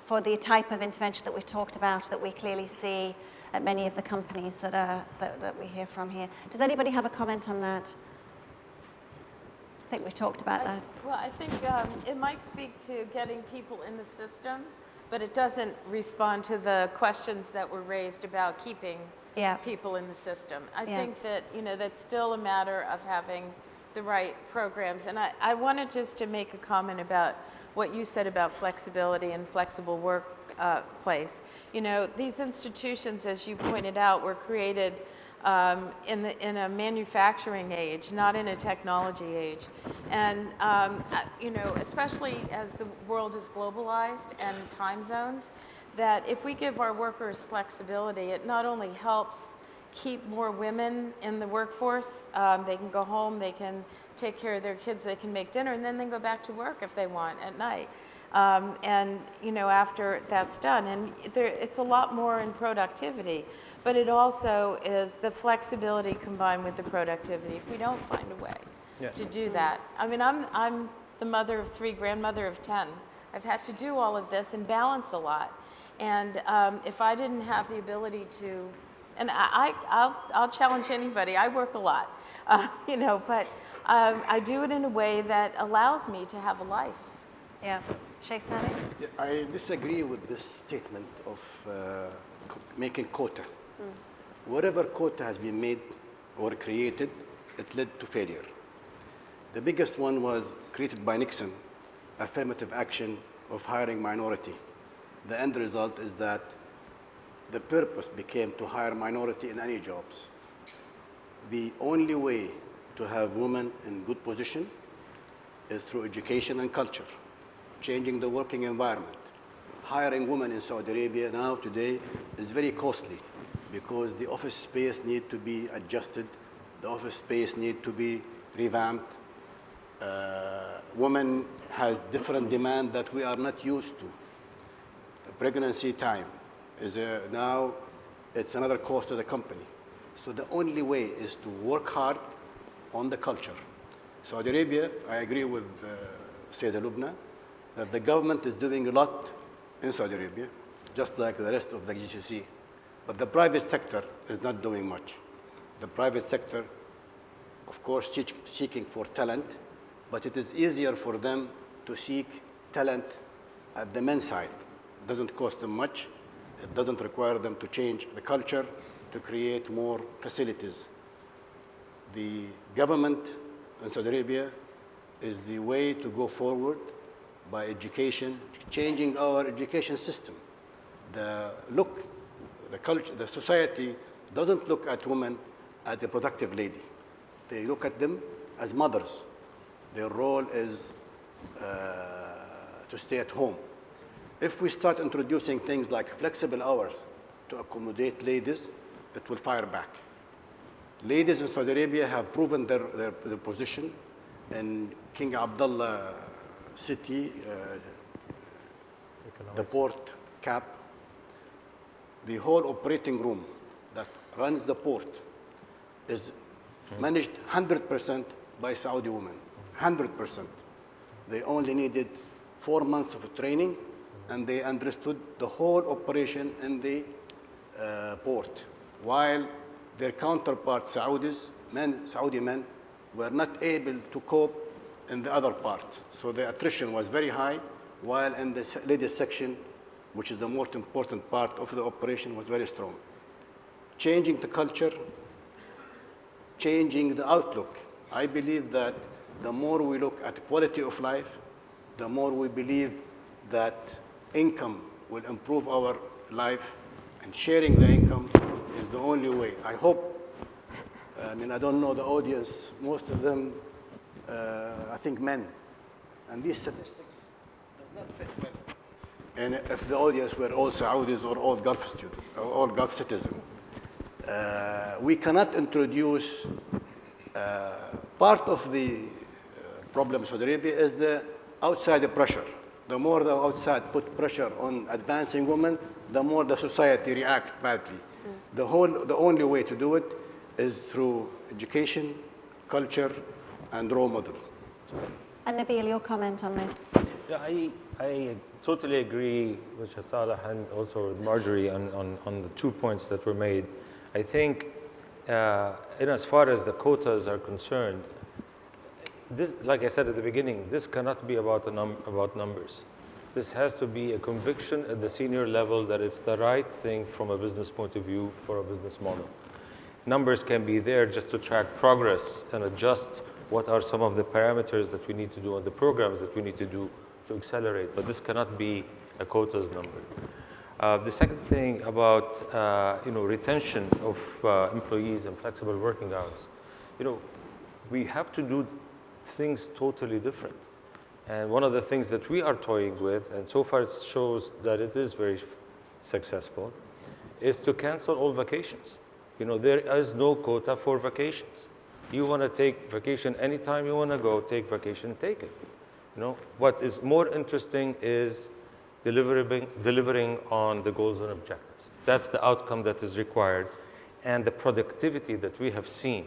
the type of intervention that we've talked about, that we clearly see at many of the companies that we hear from here. Does anybody have a comment on that? I think we've talked about that. Well, I think it might speak to getting people in the system, but it doesn't respond to the questions that were raised about keeping people in the system. I think that, that's still a matter of having the right programs. And I wanted just to make a comment about what you said about flexibility and flexible workplace. These institutions, as you pointed out, were created in a manufacturing age, not in a technology age. And, especially as the world is globalized and time zones, that if we give our workers flexibility, it not only helps keep more women in the workforce. They can go home, they can take care of their kids, they can make dinner, and then they go back to work if they want at night. After that's done, and it's a lot more in productivity, but it also is the flexibility combined with the productivity. If we don't find a way to do that, I mean, I'm the mother of 3, grandmother of 10. I've had to do all of this and balance a lot, and if I didn't have the ability to. And I'll challenge anybody. I work a lot, but I do it in a way that allows me to have a life. Yeah. Sheikh Saleh? I disagree with this statement of making quota. Whatever quota has been made or created, it led to failure. The biggest one was created by Nixon, affirmative action of hiring minority. The end result is that the purpose became to hire minority in any jobs. The only way to have women in good position is through education and culture, changing the working environment. Hiring women in Saudi Arabia now, today, is very costly because the office space needs to be adjusted, the office space needs to be revamped. Women has different demand that we are not used to. Pregnancy time is now it's another cost to the company. So the only way is to work hard on the culture. Saudi Arabia, I agree with Sayyidah Lubna, that the government is doing a lot in Saudi Arabia, just like the rest of the GCC. But the private sector is not doing much. The private sector, of course, seeking for talent, but it is easier for them to seek talent at the men's side. It doesn't cost them much. It doesn't require them to change the culture, to create more facilities. The government in Saudi Arabia is the way to go forward by education, changing our education system. The culture, the society doesn't look at women as a productive lady. They look at them as mothers. Their role is to stay at home. If we start introducing things like flexible hours to accommodate ladies, it will fire back. Ladies in Saudi Arabia have proven their position in King Abdullah city, the port cap. The whole operating room that runs the port is managed 100% by Saudi women, 100%. They only needed 4 months of training and they understood the whole operation in the port, while their counterparts, Saudi men, were not able to cope in the other part. So the attrition was very high, while in the ladies section, which is the most important part of the operation, was very strong. Changing the culture, changing the outlook. I believe that the more we look at quality of life, the more we believe that income will improve our life, and sharing the income is the only way. I hope, I don't know the audience, most of them, I think men, and these statistics does not fit well. And if the audience were all Saudis or all Gulf students, or all Gulf citizens, we cannot introduce part of the problem in Saudi Arabia is the outside pressure. The more the outside put pressure on advancing women, the more the society react badly. The only way to do it is through education, culture, and role model. And Nabil, your comment on this? Yeah, I totally agree with Saleh and also with Margery on the 2 points that were made. I think, as far as the quotas are concerned, this, like I said at the beginning, this cannot be about numbers. This has to be a conviction at the senior level that it's the right thing from a business point of view for a business model. Numbers can be there just to track progress and adjust what are some of the parameters that we need to do and the programs that we need to do to accelerate, but this cannot be a quotas number. The second thing about retention of employees and flexible working hours, we have to do things totally different. And one of the things that we are toying with, and so far it shows that it is very successful, is to cancel all vacations. There is no quota for vacations. You want to take vacation anytime you want to go, take vacation, take it. What is more interesting is delivering on the goals and objectives. That's the outcome that is required. And the productivity that we have seen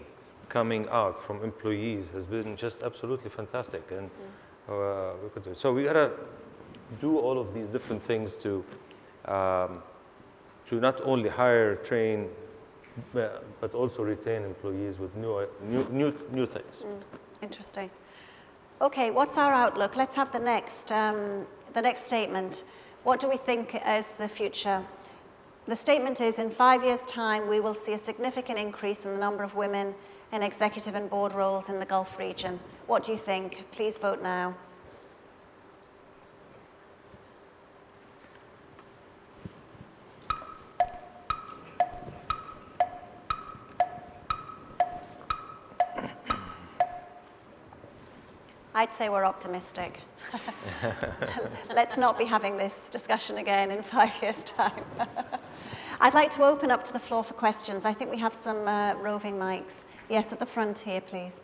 coming out from employees has been just absolutely fantastic. And we could do. So we gotta do all of these different things to not only hire, train, but also retain employees with new things. Interesting. Okay, what's our outlook? Let's have the next statement. What do we think is the future? The statement is, in 5 years' time, we will see a significant increase in the number of women in executive and board roles in the Gulf region. What do you think? Please vote now. I'd say we're optimistic. Let's not be having this discussion again in 5 years' time. I'd like to open up to the floor for questions. I think we have some roving mics. Yes, at the front here, please.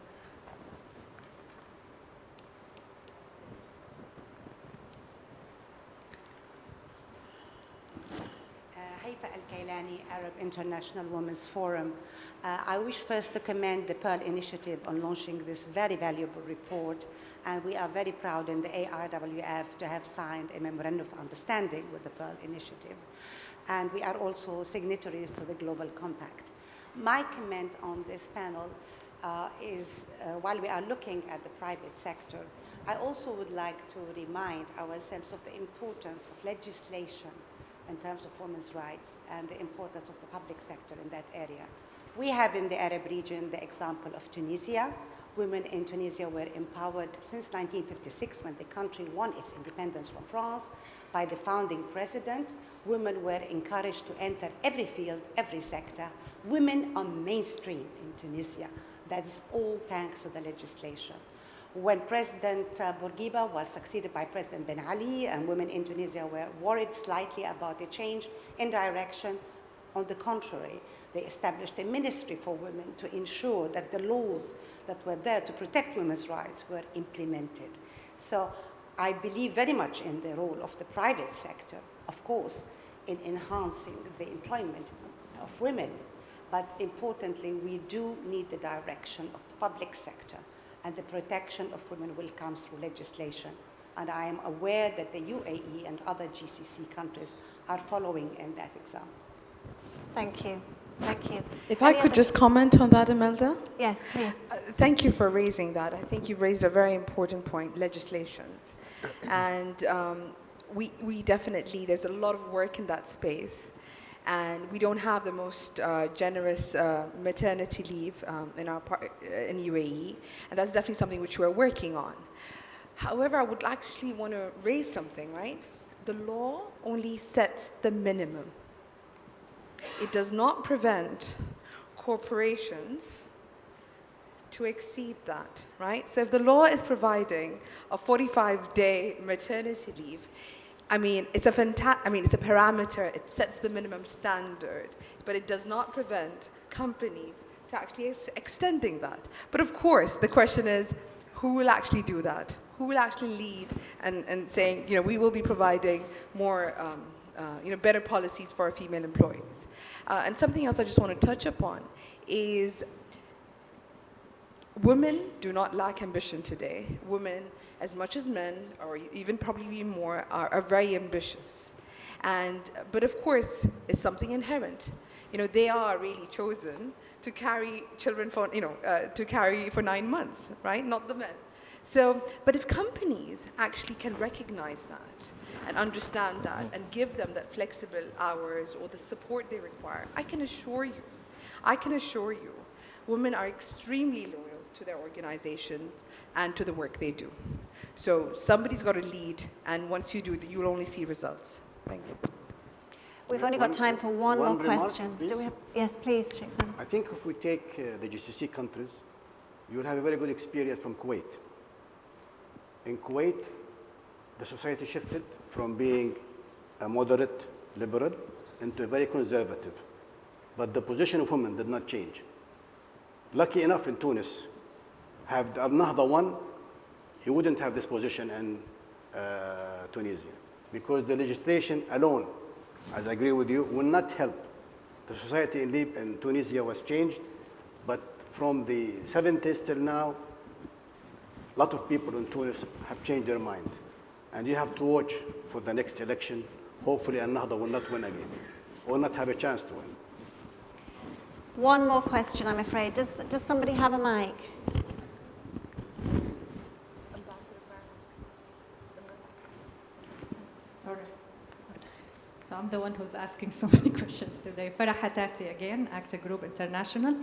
Arab International Women's Forum. I wish first to commend the Pearl Initiative on launching this very valuable report, and we are very proud in the ARWF to have signed a memorandum of understanding with the Pearl Initiative, and we are also signatories to the Global Compact. My comment on this panel is, while we are looking at the private sector, I also would like to remind ourselves of the importance of legislation in terms of women's rights and the importance of the public sector in that area. We have in the Arab region the example of Tunisia. Women in Tunisia were empowered since 1956 when the country won its independence from France by the founding president. Women were encouraged to enter every field, every sector. Women are mainstream in Tunisia. That's all thanks to the legislation. When President Bourguiba was succeeded by President Ben Ali, and women in Tunisia were worried slightly about a change in direction, on the contrary, they established a ministry for women to ensure that the laws that were there to protect women's rights were implemented. So I believe very much in the role of the private sector, of course, in enhancing the employment of women. But importantly, we do need the direction of the public sector, and the protection of women will come through legislation. and I am aware that the UAE and other GCC countries are following in that example. Thank you. Thank you. If I could just comment on that, Imelda? Yes, please. Thank you for raising that. I think you've raised a very important point, legislations. And we definitely, there's a lot of work in that space. And we don't have the most generous maternity leave in UAE. And that's definitely something which we're working on. However, I would actually want to raise something, right? The law only sets the minimum. It does not prevent corporations to exceed that, right? So if the law is providing a 45-day maternity leave, I mean, it's a parameter. It sets the minimum standard, but it does not prevent companies to actually extending that. But of course, the question is, who will actually do that? Who will actually lead and saying, you know, we will be providing more, better policies for our female employees. And something else I just want to touch upon is women do not lack ambition today. Women, as much as men, or even probably more, are very ambitious. But of course, it's something inherent. You know, they are really chosen to carry children for, to carry for 9 months, right? Not the men. So, but if companies actually can recognize that and understand that and give them that flexible hours or the support they require, I can assure you, women are extremely loyal to their organization and to the work they do. So somebody's got to lead, and once you do, you'll only see results. Thank you. We've only got time for one more remark, question. please. Do we have? Yes, please, Sheikh. I think if we take the GCC countries, you'll have a very good experience from Kuwait. In Kuwait, the society shifted from being a moderate liberal into a very conservative. But the position of women did not change. Lucky enough in Tunis, have the Al-Nahda won, you wouldn't have this position in Tunisia. Because the legislation alone, as I agree with you, will not help. The society in Tunisia was changed, but from the 70s till now, a lot of people in Tunis have changed their mind. And you have to watch for the next election. Hopefully Al-Nahda will not win again, or not have a chance to win. One more question, I'm afraid. Does somebody have a mic? So I'm the one who's asking so many questions today. Farah Hatasi again, Actor Group International.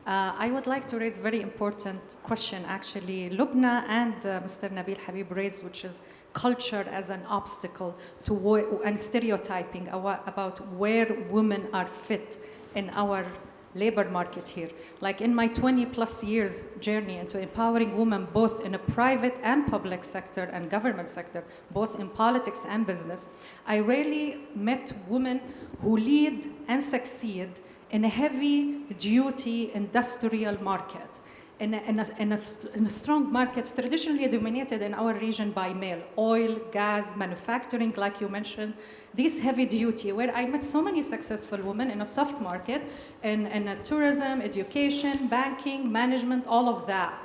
I would like to raise a very important question, actually. Lubna and Mr. Nabil Habib raised, which is culture as an obstacle to and stereotyping about where women are fit in our labor market here. Like in my 20 plus years journey into empowering women both in a private and public sector and government sector, both in politics and business, I rarely met women who lead and succeed in a heavy duty industrial market, in a strong market traditionally dominated in our region by male, oil, gas, manufacturing, like you mentioned, this heavy duty, where I met so many successful women in a soft market, in tourism, education, banking, management, all of that.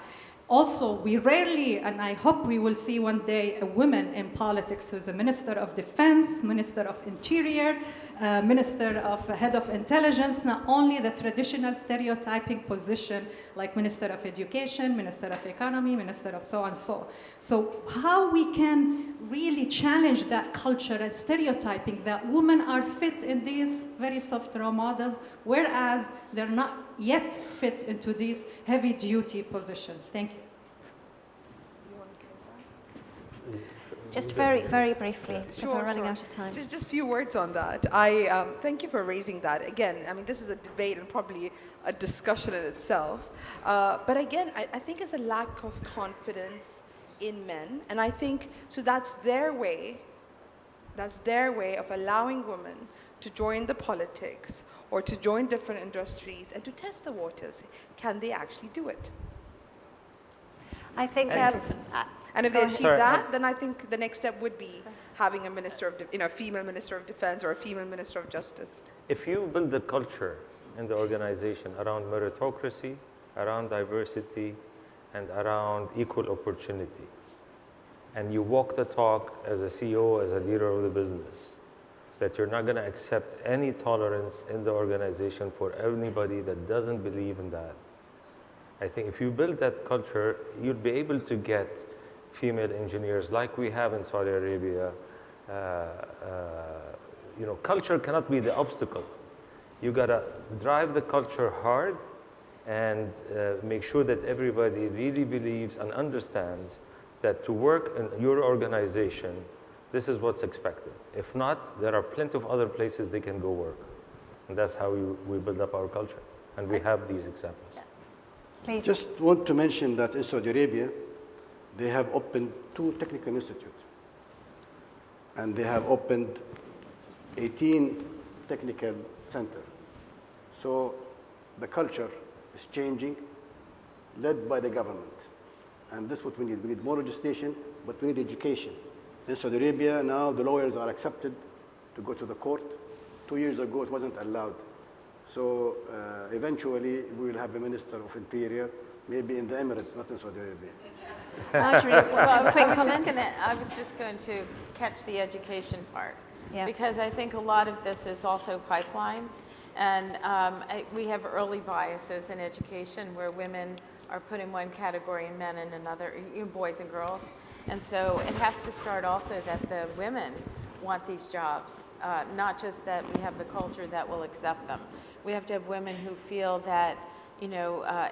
Also, we rarely, and I hope we will see one day, a woman in politics who's a Minister of Defense, Minister of Interior, Minister of Head of Intelligence, not only the traditional stereotyping position like Minister of Education, Minister of Economy, Minister of so and so. So how we can really challenge that culture and stereotyping that women are fit in these very soft role models, whereas they're not yet fit into these heavy duty positions. Thank you. Just very, very briefly, because Sure, we're running sure. out of time. Just a few words on that. I thank you for raising that. Again, I mean, this is a debate and probably a discussion in itself. But again, I think it's a lack of confidence in men. And I think, so that's their way of allowing women to join the politics or to join different industries and to test the waters. Can they actually do it? I think, And if they achieve that, then I think the next step would be having a minister of, female minister of defense or a female minister of justice. If you build the culture in the organization around meritocracy, around diversity, and around equal opportunity, and you walk the talk as a CEO, as a leader of the business, that you're not going to accept any tolerance in the organization for anybody that doesn't believe in that. I think if you build that culture, you'll be able to get female engineers like we have in Saudi Arabia. You know, culture cannot be the obstacle. You gotta drive the culture hard and make sure that everybody really believes and understands that to work in your organization, this is what's expected. If not, there are plenty of other places they can go work. And that's how we build up our culture. And we have these examples. Please. Just want to mention that in Saudi Arabia, they have opened 2 technical institutes. And they have opened 18 technical centers. So the culture is changing, led by the government. And this is what we need. We need more legislation, but we need education. In Saudi Arabia, now the lawyers are accepted to go to the court. 2 years ago, it wasn't allowed. So eventually, we will have a Minister of Interior, maybe in the Emirates, not in Saudi Arabia. Margery, Well, quick comment? I was just going to catch the education part. Yeah. Because I think a lot of this is also pipeline. And we have early biases in education where women are put in one category and men in another, boys and girls. And so it has to start also that the women want these jobs, not just that we have the culture that will accept them. We have to have women who feel that,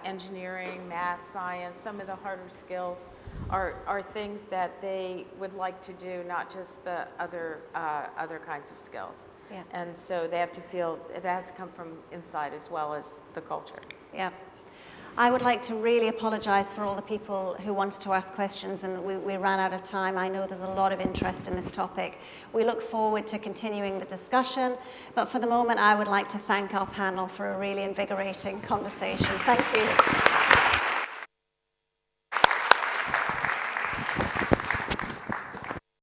engineering, math, science, some of the harder skills are things that they would like to do, not just the other kinds of skills. Yeah. And so they have to feel it has to come from inside as well as the culture. Yeah. I would like to really apologize for all the people who wanted to ask questions, and we ran out of time. I know there's a lot of interest in this topic. We look forward to continuing the discussion, but for the moment, I would like to thank our panel for a really invigorating conversation. Thank you.